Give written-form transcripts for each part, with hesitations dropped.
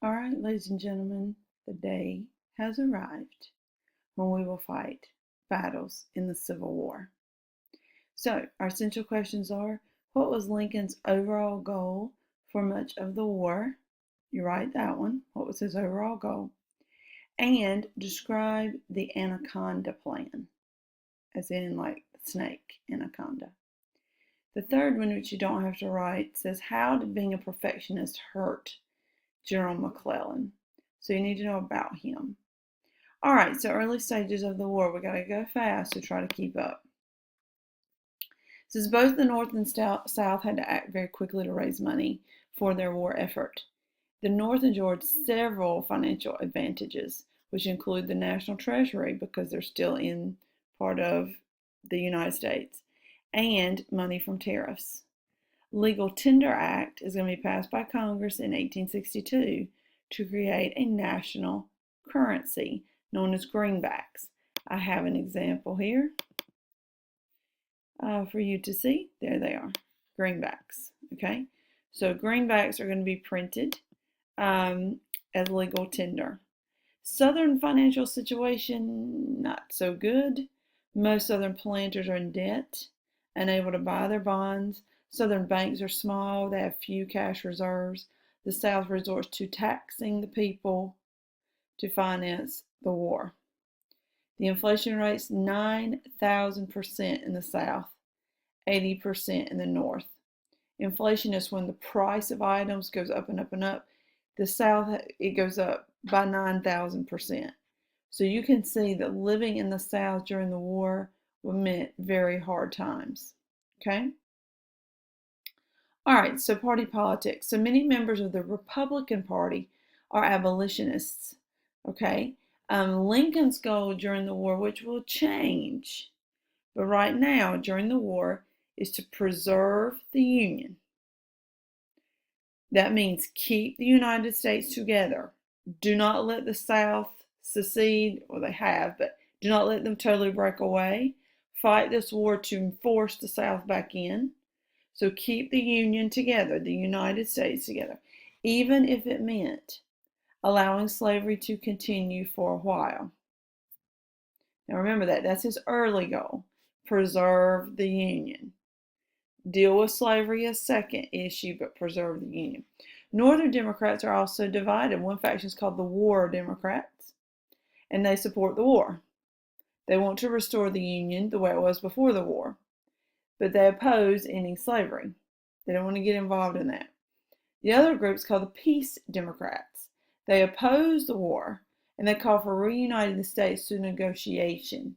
All right, ladies and gentlemen, the day has arrived when we will fight battles in the Civil War. So, our essential questions are: what was Lincoln's overall goal for much of the war? You write that one. What was his overall goal? And describe the Anaconda Plan, as in like snake anaconda. The third one, which you don't have to write, says, how did being a perfectionist hurt General McClellan? So you need to know about him. All right, so early stages of the war. We got to go fast to try to keep up. Since both the North and South had to act very quickly to raise money for their war effort, the North enjoyed several financial advantages, which include the national treasury because they're still in part of the United States, and money from tariffs. Legal Tender Act is going to be passed by Congress in 1862 to create a national currency known as greenbacks. I have an example here for you to see. There they are, greenbacks. Okay, so greenbacks are going to be printed as legal tender. Southern financial situation, not so good. Most Southern planters are in debt, unable to buy their bonds. Southern banks are small, they have few cash reserves. The South resorts to taxing the people to finance the war. The inflation rate's 9,000% in the South, 80% in the North. Inflation is when the price of items goes up and up and up. The South, it goes up by 9,000%. So you can see that living in the South during the war meant very hard times. Okay? All right, so party politics. So many members of the Republican Party are abolitionists. Okay? Lincoln's goal during the war, which will change, but right now during the war, is to preserve the Union. That means keep the United States together. Do not let the South secede, or they have, but do not let them totally break away. Fight this war to force the South back in. So keep the Union together, the United States together, even if it meant allowing slavery to continue for a while. Now remember that's his early goal. Preserve the Union. Deal with slavery as second issue, but preserve the Union. Northern Democrats are also divided. One faction is called the War Democrats, and they support the war. They want to restore the Union the way it was before the war, but they oppose ending slavery. They don't want to get involved in that. The other group is called the Peace Democrats. They oppose the war, and they call for reuniting the states through negotiation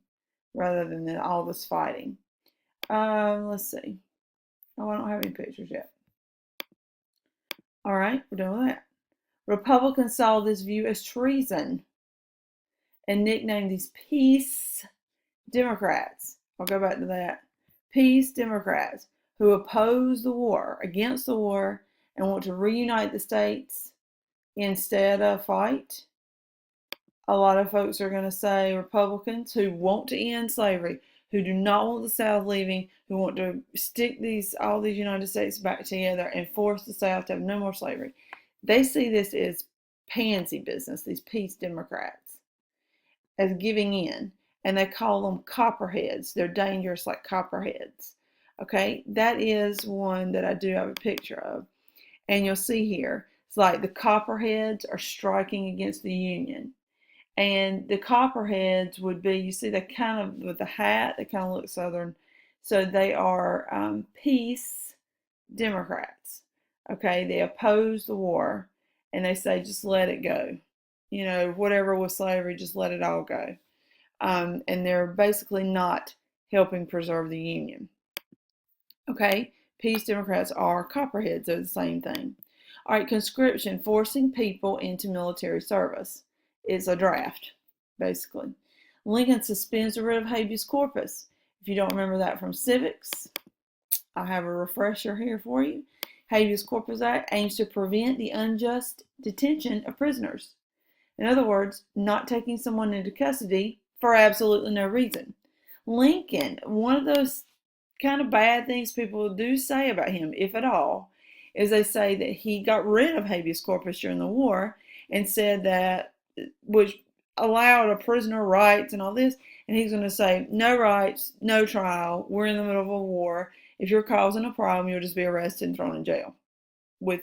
rather than all this fighting. Let's see. Oh, I don't have any pictures yet. All right, we're done with that. Republicans saw this view as treason and nicknamed these Peace Democrats. I'll go back to that. Peace Democrats, who oppose the war, against the war, and want to reunite the states instead of fight. A lot of folks are going to say Republicans who want to end slavery, who do not want the South leaving, who want to stick all these United States back together and force the South to have no more slavery. They see this as pansy business, these Peace Democrats, as giving in. And they call them copperheads. They're dangerous like copperheads. Okay, that is one that I do have a picture of. And you'll see here, it's like the copperheads are striking against the Union. And the copperheads would be, you see, they kind of, with the hat, they kind of look Southern. So they are Peace Democrats. Okay, they oppose the war, and they say, just let it go. You know, whatever with slavery, just let it all go. And they're basically not helping preserve the Union. Okay, Peace Democrats are copperheads. They're the same thing. All right, conscription, forcing people into military service. Is a draft, basically. Lincoln suspends the writ of habeas corpus. If you don't remember that from civics, I have a refresher here for you. Habeas Corpus Act aims to prevent the unjust detention of prisoners. In other words, not taking someone into custody for absolutely no reason. Lincoln, one of those kind of bad things people do say about him, if at all, is they say that he got rid of habeas corpus during the war, and said that, which allowed a prisoner rights and all this, and he's going to say, no rights, no trial, we're in the middle of a war. If you're causing a problem, you'll just be arrested and thrown in jail with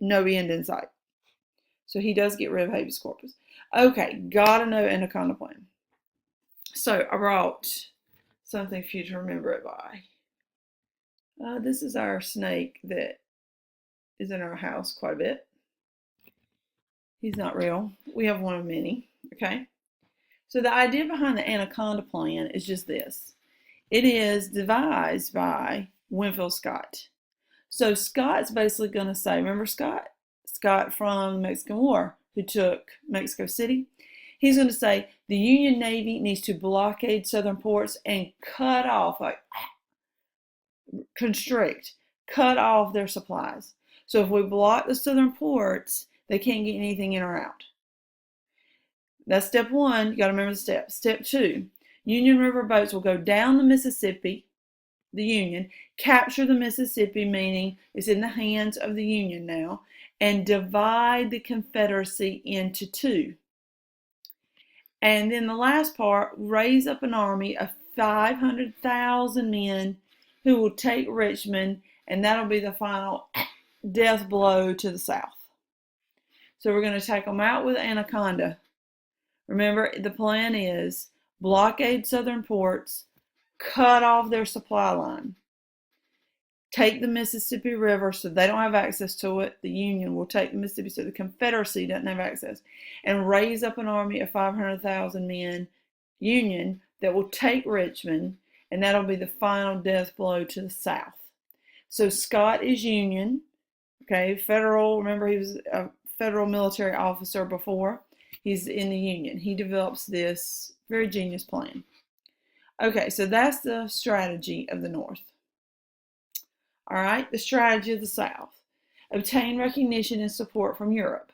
no end in sight. So he does get rid of habeas corpus. Okay, gotta know Anaconda Plan. So I brought something for you to remember it by. This is our snake that is in our house quite a bit. He's not real. We have one of many, okay? So the idea behind the Anaconda Plan is just this. It is devised by Winfield Scott. So Scott's basically going to say, remember Scott? Scott from the Mexican War, who took Mexico City. He's going to say the Union Navy needs to blockade southern ports and cut off, like constrict, cut off their supplies. So if we block the southern ports, they can't get anything in or out. That's step one. You got to remember the steps. Step two, Union River boats will go down the Mississippi, the Union, capture the Mississippi, meaning it's in the hands of the Union now, and divide the Confederacy into two. And then the last part, raise up an army of 500,000 men who will take Richmond, and that'll be the final death blow to the South. So we're going to take them out with Anaconda. Remember, the plan is blockade southern ports, cut off their supply line, take the Mississippi River so they don't have access to it. The Union will take the Mississippi so the Confederacy doesn't have access, and raise up an army of 500,000 men, Union, that will take Richmond, and that'll be the final death blow to the South. So Scott is Union, okay, federal, remember he was a federal military officer before. He's in the Union. He develops this very genius plan. Okay, so that's the strategy of the North. All right, the strategy of the South. Obtain recognition and support from Europe.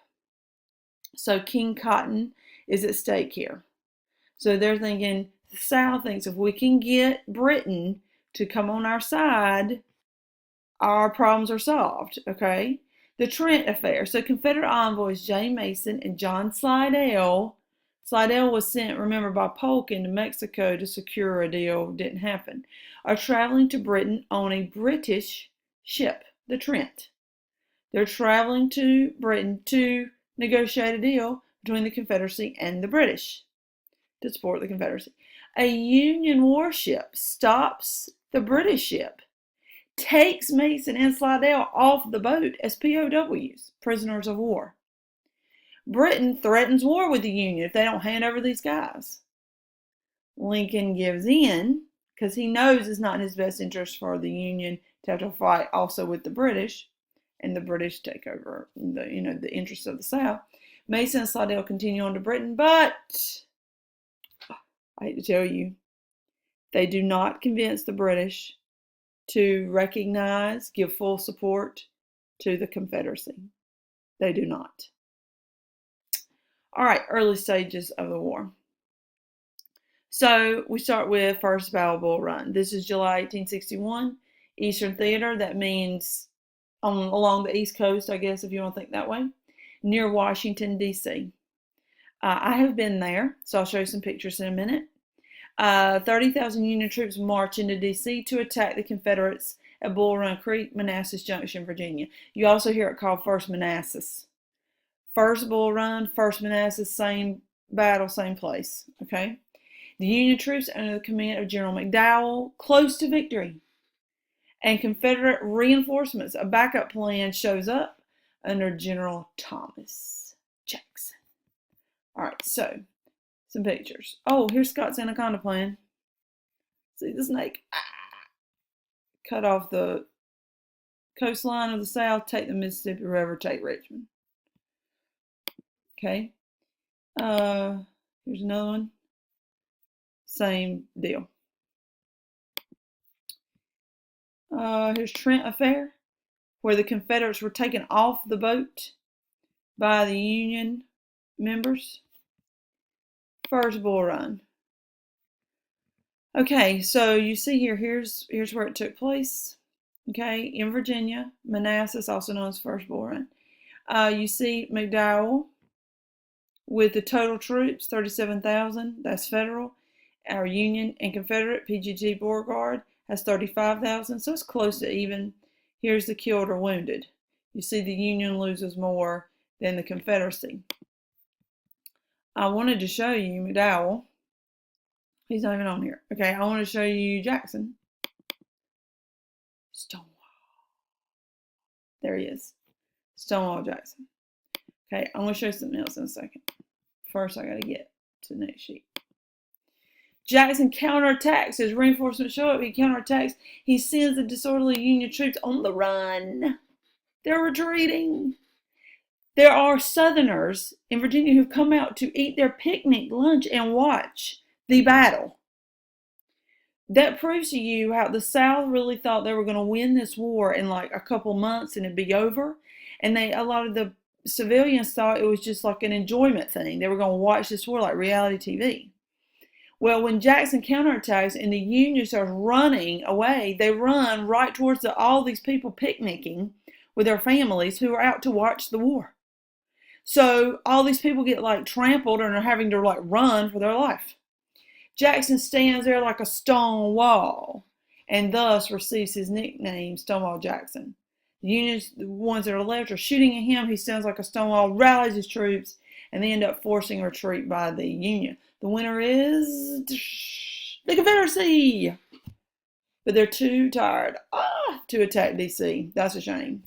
So King Cotton is at stake here. So they're thinking, the South thinks if we can get Britain to come on our side, our problems are solved, okay? The Trent Affair. So Confederate envoys James Mason and John Slidell. Slidell was sent, remember, by Polk into Mexico to secure a deal. Didn't happen. Are traveling to Britain on a British ship, the Trent. They're traveling to Britain to negotiate a deal between the Confederacy and the British to support the Confederacy. A Union warship stops the British ship, takes Mason and Slidell off the boat as POWs, prisoners of war. Britain threatens war with the Union if they don't hand over these guys. Lincoln gives in because he knows it's not in his best interest for the Union to have to fight also with the British, and the British take over the interests of the South. Mason and Slidell continue on to Britain, but I hate to tell you, they do not convince the British to recognize, give full support to the Confederacy. They do not. All right, early stages of the war. So we start with First Battle of Bull Run. This is July 1861. Eastern Theater, that means along the East Coast, I guess, if you want to think that way, near Washington, D.C. I have been there, so I'll show you some pictures in a minute. 30,000 Union troops march into D.C. to attack the Confederates at Bull Run Creek, Manassas Junction, Virginia. You also hear it called First Manassas. First Bull Run, First Manassas, same battle, same place, okay? The Union troops under the command of General McDowell, close to victory. And Confederate reinforcements, a backup plan shows up under General Thomas Jackson. All right, so some pictures. Oh, here's Scott's Anaconda Plan. See the snake? Cut off the coastline of the South, take the Mississippi River, take Richmond. Okay. Here's another one. Same deal. Here's Trent Affair, where the Confederates were taken off the boat by the Union members. First Bull Run. Okay, so you see here, here's where it took place. Okay, in Virginia, Manassas, also known as First Bull Run. You see McDowell with the total troops, 37,000, that's federal. Our Union and Confederate PGT Beauregard has 35,000, so it's close to even. Here's the killed or wounded. You see the Union loses more than the Confederacy. I wanted to show you McDowell. He's not even on here. Okay, I want to show you Jackson. Stonewall. There he is. Stonewall Jackson. Okay, I'm going to show you something else in a second. First, I got to get to the next sheet. Jackson counterattacks. His reinforcements show up. He counterattacks. He sends the disorderly Union troops on the run. They're retreating. There are Southerners in Virginia who've come out to eat their picnic lunch and watch the battle. That proves to you how the South really thought they were going to win this war in like a couple months and it'd be over. And a lot of the civilians thought it was just like an enjoyment thing. They were going to watch this war like reality TV. Well, when Jackson counterattacks and the Union starts running away, they run right towards all these people picnicking with their families who are out to watch the war. So all these people get like trampled and are having to like run for their life. Jackson stands there like a stone wall and thus receives his nickname Stonewall Jackson. The Unions, the ones that are left, are shooting at him. He stands like a stone wall, rallies his troops, and they end up forcing a retreat by the Union. The winner is the Confederacy. But they're too tired to attack D.C. That's a shame.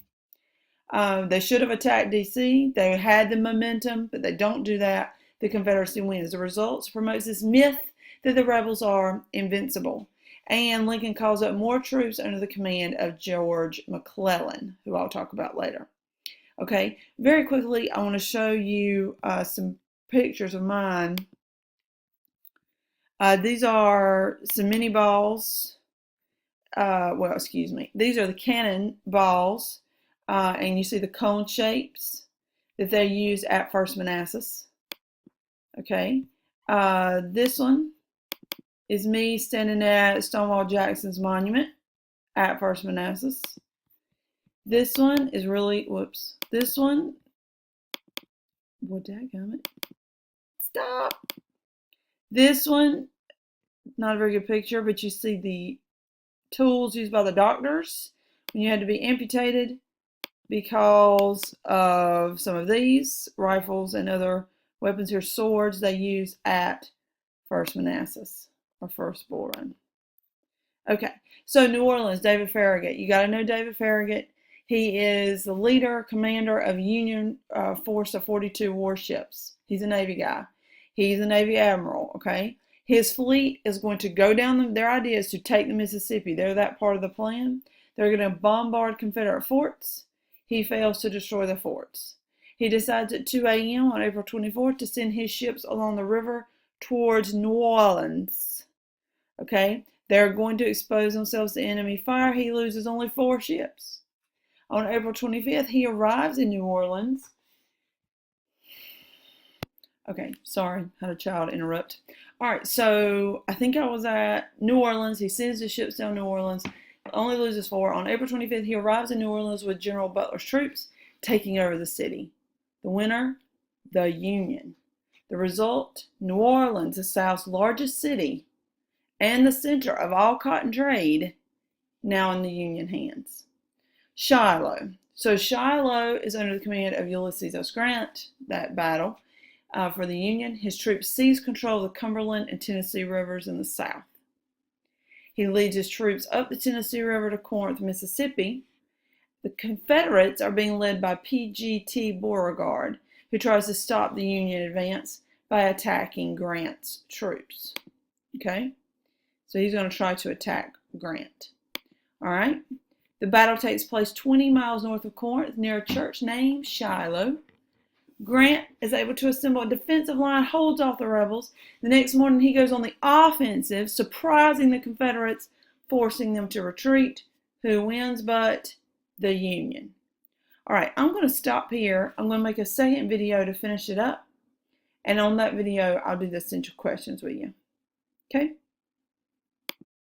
They should have attacked D.C. They had the momentum, but they don't do that. The Confederacy wins. The results promotes this myth that the rebels are invincible. And Lincoln calls up more troops under the command of George McClellan, who I'll talk about later. Okay, very quickly, I want to show you some pictures of mine. These are some mini balls. These are the cannon balls. And you see the cone shapes that they use at First Manassas. Okay. This one is me standing at Stonewall Jackson's monument at First Manassas. This one is really, this one, well, dadgummit. Stop. This one, not a very good picture, but you see the tools used by the doctors when you had to be amputated because of some of these rifles and other weapons here, swords they use at First Manassas or First Bull Run. Okay, so New Orleans, David Farragut. You got to know David Farragut. He is the leader, commander of Union force of 42 warships. He's a Navy guy. He's a Navy admiral, okay? His fleet is going to go down, their idea is to take the Mississippi. They're that part of the plan. They're going to bombard Confederate forts. He fails to destroy the forts. He decides at 2 a.m. on April 24th to send his ships along the river towards New Orleans. Okay? They're going to expose themselves to enemy fire. He loses only 4 ships. On April 25th, he arrives in New Orleans. Okay, sorry, had a child interrupt. All right, so I think I was at New Orleans. He sends his ships down New Orleans, only loses 4. On April 25th, he arrives in New Orleans with General Butler's troops, taking over the city. The winner, the Union. The result, New Orleans, the South's largest city and the center of all cotton trade, now in the Union hands. Shiloh. So Shiloh is under the command of Ulysses S. Grant, that battle. For the Union, his troops seize control of the Cumberland and Tennessee rivers in the South. He leads his troops up the Tennessee River to Corinth, Mississippi. The Confederates are being led by P.G.T. Beauregard, who tries to stop the Union advance by attacking Grant's troops. Okay? So he's going to try to attack Grant. All right? The battle takes place 20 miles north of Corinth, near a church named Shiloh. Grant is able to assemble a defensive line, holds off the rebels. The next morning, he goes on the offensive, surprising the Confederates, forcing them to retreat. Who wins but the Union? All right, I'm going to stop here. I'm going to make a second video to finish it up. And on that video, I'll do the essential questions with you. Okay?